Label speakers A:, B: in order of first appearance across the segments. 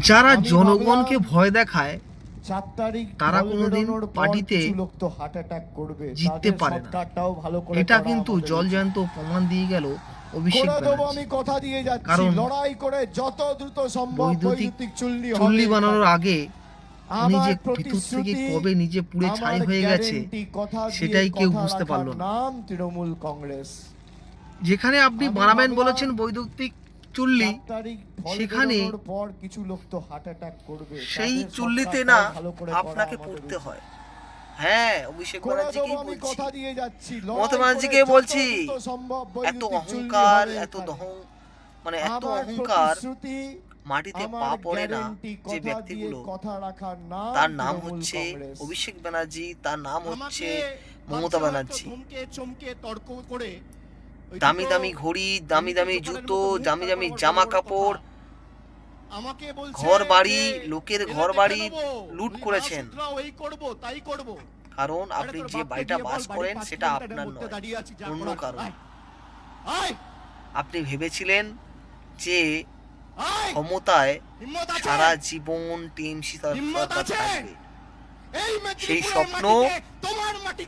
A: যারা জনগণকে ভয় দেখায় তারা কোনোদিন পার্টিতে জিততে পারে না। এটা কিন্তু জলজ্যান্ত প্রমাণ দিয়ে গেল অভিষেক ব্যানার্জি। কারণ বৈদ্যুতিক চুল্লি বানানোর আগে উনি যে ভিতর থেকে কবে নিজে পুড়ে ছাই হয়ে গেছে সেটাই কেউ বুঝতে পারলো না।
B: তৃণমূল কংগ্রেস
A: যেখানে আপনি বানাবেন বলেছেন বৈদ্যুতিক চুল্লি, সেখানে
B: কিছু লোক তো হার্ট অ্যাটাক করবে,
A: সেই চুল্লিতে না আপনাকে পড়তে হয়। হ্যাঁ, অভিষেক ব্যানার্জিকেই বলছি, মমতা ব্যানার্জিকে বলছি। এত অহংকার, এত মানে এত অহংকার মাটিতে পা পড়ে না যে ব্যক্তিগুলো, তার নাম হচ্ছে অভিষেক ব্যানার্জি, তার নাম হচ্ছে মমতা ব্যানার্জি। দামি দামি ঘড়ি, দামি দামি জুতো, দামি দামি জামা কাপড়, ঘর বাড়ি, লোকের ঘর বাড়ি লুট করেছেন। কারণ আপনি যে বাড়িটা বাস করেন সেটা আপনার নয়, অন্য কারণ। আপনি ভেবেছিলেন যে ক্ষমতায় সারা জীবন টিএমসি সরকার থাকবে, সেই স্বপ্ন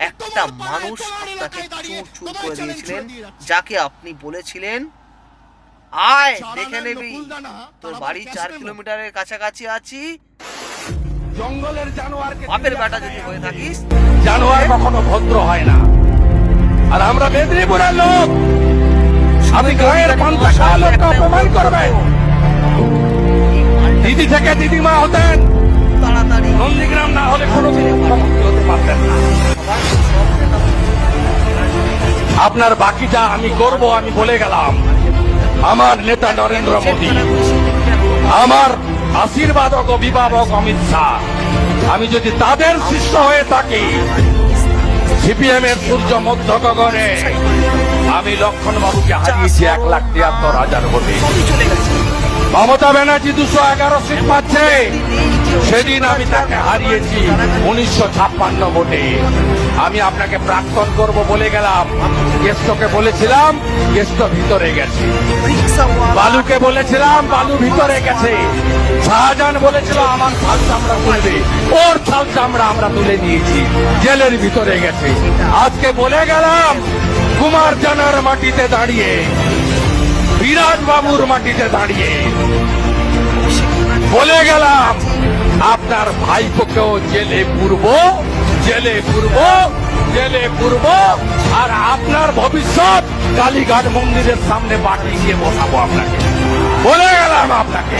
A: একটা মানুষ আপনাকে চুর চুর করে দিয়েছিলেন, যাকে আপনি বলেছিলেন আয় দেখে নেবি, তোর বাড়ি 4 কিলোমিটারের কাছাকাছি আছি,
C: জঙ্গলের জানোয়ার,
A: বাপের বেটা যদি হয়ে থাকিস।
C: জানোয়ার কখনো ভদ্র হয় না। আর আমরা মেদিনীপুরের লোক, আমি গায়ের পান্তা খাওয়া লোককে অপমান করবেন। দিদি থেকে দিদিমা হতেন,
A: তাড়াতাড়ি
C: নন্দীগ্রাম না হলে কোনোদিন মুখ্যমন্ত্রী হতে পারতেন না। আপনার বাকিটা আমি করব, আমি বলে গেলাম। আমার নেতা নরেন্দ্র মোদী, আমার আশীর্বাদক অভিভাবক অমিত শাহ, আমি যদি তাদের শিষ্য হয়ে থাকি, সিপিএম এর সূর্য মধ্য গগনে আমি লক্ষণ বাবুকে হারিয়েছি 1,73,000 ভোটে। মমতা ব্যানার্জি 211 সিট পাচ্ছে, সেদিন আমি তাকে হারিয়েছি 1956 ভোটে। আমি আপনাকে প্রাক্তন করব বলে গেলাম, কেষ্টকে বলেছিলাম কেষ্ট ভিতরে গেছে, বালুকে বলেছিলাম বালু ভিতরে গেছে, শাহজাহান বলেছিল আমার ছাল চামড়া তুলবে, ওর ছাল চামড়া আমরা তুলে নিয়েছি, জেলের ভিতরে গেছে। আজকে বলে গেলাম কুমার জানার মাটিতে দাঁড়িয়ে, বিরাট বাবুর মাটিতে দাঁড়িয়ে বলে গেলাম আপনার ভাইপোকেও জেলে পুরব, জেলে পুরব, জেলে পুরব, আর আপনার ভবিষ্যৎ কালীঘাট মন্দিরের সামনে বাটি দিয়ে বসাবো আপনাকে, বলে গেলাম আপনাকে।